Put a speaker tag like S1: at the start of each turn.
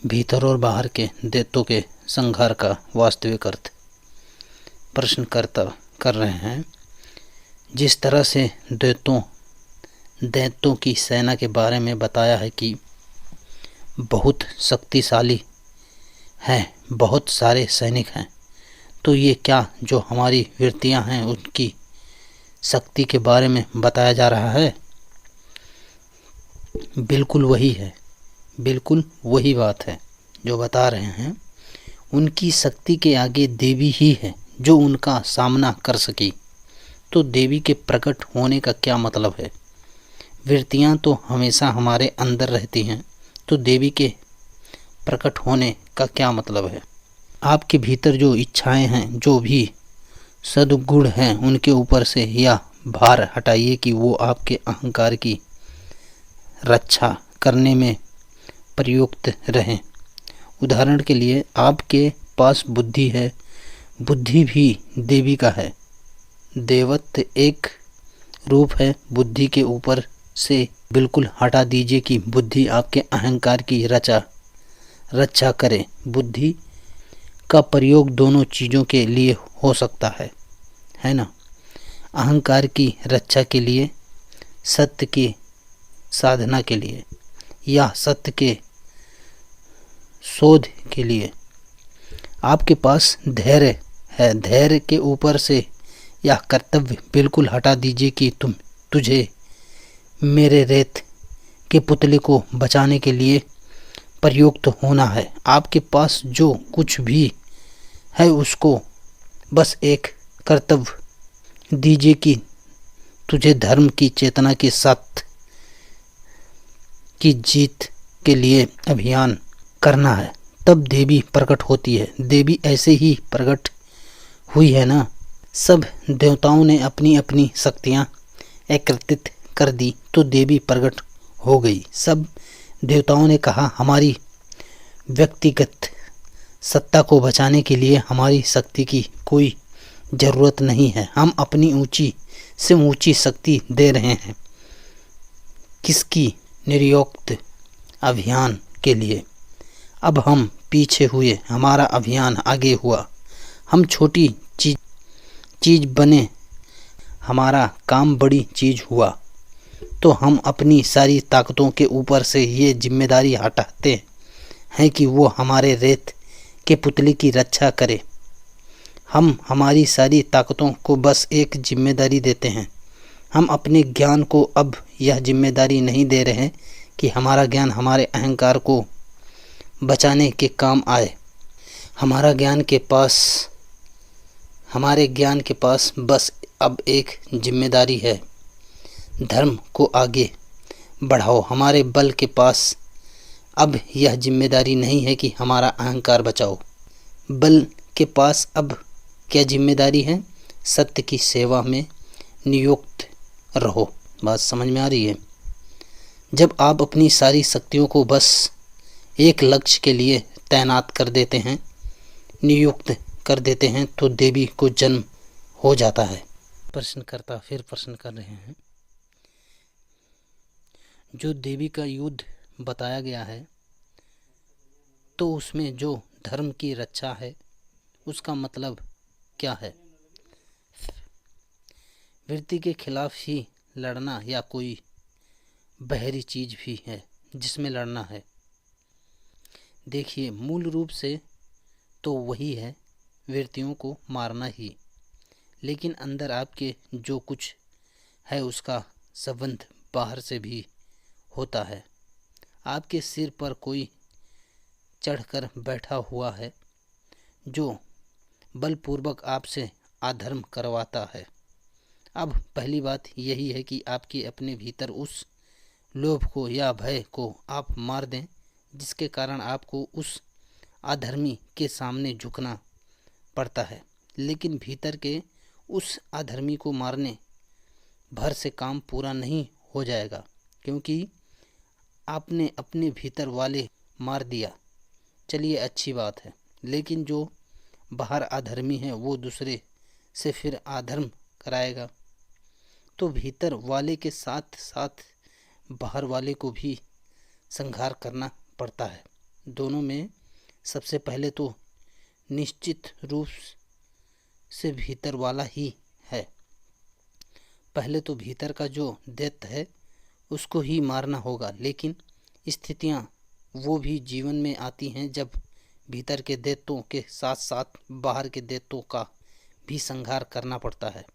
S1: भीतर और बाहर के दैत्यों के संहार का वास्तविक अर्थ प्रश्नकर्ता कर रहे हैं। जिस तरह से दैत्यों की सेना के बारे में बताया है कि बहुत शक्तिशाली हैं, बहुत सारे सैनिक हैं, तो ये क्या जो हमारी वृत्तियां हैं उनकी शक्ति के बारे में बताया जा रहा है? बिल्कुल वही है, बिल्कुल वही बात है जो बता रहे हैं। उनकी शक्ति के आगे देवी ही है जो उनका सामना कर सकी। तो देवी के प्रकट होने का क्या मतलब है? वृत्तियां तो हमेशा हमारे अंदर रहती हैं, तो देवी के प्रकट होने का क्या मतलब है? आपके भीतर जो इच्छाएं हैं, जो भी सद्गुण हैं, उनके ऊपर से यह भार हटाइए कि वो आपके अहंकार की रक्षा करने में प्रयुक्त रहें। उदाहरण के लिए आपके पास बुद्धि है, बुद्धि भी देवी का है। देवत्व एक रूप है। बुद्धि के ऊपर से बिल्कुल हटा दीजिए कि बुद्धि आपके अहंकार की रक्षा करे। बुद्धि का प्रयोग दोनों चीज़ों के लिए हो सकता है ना? अहंकार की रक्षा के लिए, सत्य की साधना के लिए, या सत्य के शोध के लिए। आपके पास धैर्य है, धैर्य के ऊपर से यह कर्तव्य बिल्कुल हटा दीजिए कि तुझे मेरे रेत के पुतले को बचाने के लिए प्रयुक्त होना है। आपके पास जो कुछ भी है उसको बस एक कर्तव्य दीजिए कि तुझे धर्म की चेतना के साथ की जीत के लिए अभियान करना है। तब देवी प्रकट होती है। देवी ऐसे ही प्रकट हुई है ना। सब देवताओं ने अपनी अपनी शक्तियाँ एकत्रित कर दी तो देवी प्रकट हो गई। सब देवताओं ने कहा हमारी व्यक्तिगत सत्ता को बचाने के लिए हमारी शक्ति की कोई ज़रूरत नहीं है। हम अपनी ऊंची से ऊंची शक्ति दे रहे हैं। किसकी? निर्योक्त अभियान के लिए। अब हम पीछे हुए, हमारा अभियान आगे हुआ। हम छोटी चीज बने, हमारा काम बड़ी चीज हुआ। तो हम अपनी सारी ताकतों के ऊपर से ये जिम्मेदारी हटाते हैं कि वो हमारे रेत के पुतले की रक्षा करे। हम हमारी सारी ताकतों को बस एक जिम्मेदारी देते हैं। हम अपने ज्ञान को अब यह जिम्मेदारी नहीं दे रहे हैं कि हमारा ज्ञान हमारे अहंकार को बचाने के काम आए। हमारे ज्ञान के पास बस अब एक जिम्मेदारी है, धर्म को आगे बढ़ाओ। हमारे बल के पास अब यह जिम्मेदारी नहीं है कि हमारा अहंकार बचाओ। बल के पास अब क्या जिम्मेदारी है? सत्य की सेवा में नियुक्त रहो। बात समझ में आ रही है? जब आप अपनी सारी शक्तियों को बस एक लक्ष्य के लिए तैनात कर देते हैं, नियुक्त कर देते हैं, तो देवी को जन्म हो जाता है। प्रश्नकर्ता फिर प्रश्न कर रहे हैं। जो देवी का युद्ध बताया गया है, तो उसमें जो धर्म की रक्षा है उसका मतलब क्या है? वृत्ति के खिलाफ ही लड़ना या कोई बाहरी चीज भी है जिसमें लड़ना है? देखिए, मूल रूप से तो वही है, वृत्तियों को मारना ही। लेकिन अंदर आपके जो कुछ है उसका संबंध बाहर से भी होता है। आपके सिर पर कोई चढ़कर बैठा हुआ है जो बलपूर्वक आपसे अधर्म करवाता है। अब पहली बात यही है कि आपके अपने भीतर उस लोभ को या भय को आप मार दें जिसके कारण आपको उस अधर्मी के सामने झुकना पड़ता है। लेकिन भीतर के उस अधर्मी को मारने भर से काम पूरा नहीं हो जाएगा, क्योंकि आपने अपने भीतर वाले मार दिया। चलिए, अच्छी बात है। लेकिन जो बाहर अधर्मी है वो दूसरे से फिर अधर्म कराएगा, तो भीतर वाले के साथ साथ बाहर वाले को भी संहार करना पड़ता है। दोनों में सबसे पहले तो निश्चित रूप से भीतर वाला ही है। पहले तो भीतर का जो दैत्य है उसको ही मारना होगा, लेकिन स्थितियां वो भी जीवन में आती हैं जब भीतर के दैत्यों के साथ साथ बाहर के दैत्यों का भी संहार करना पड़ता है।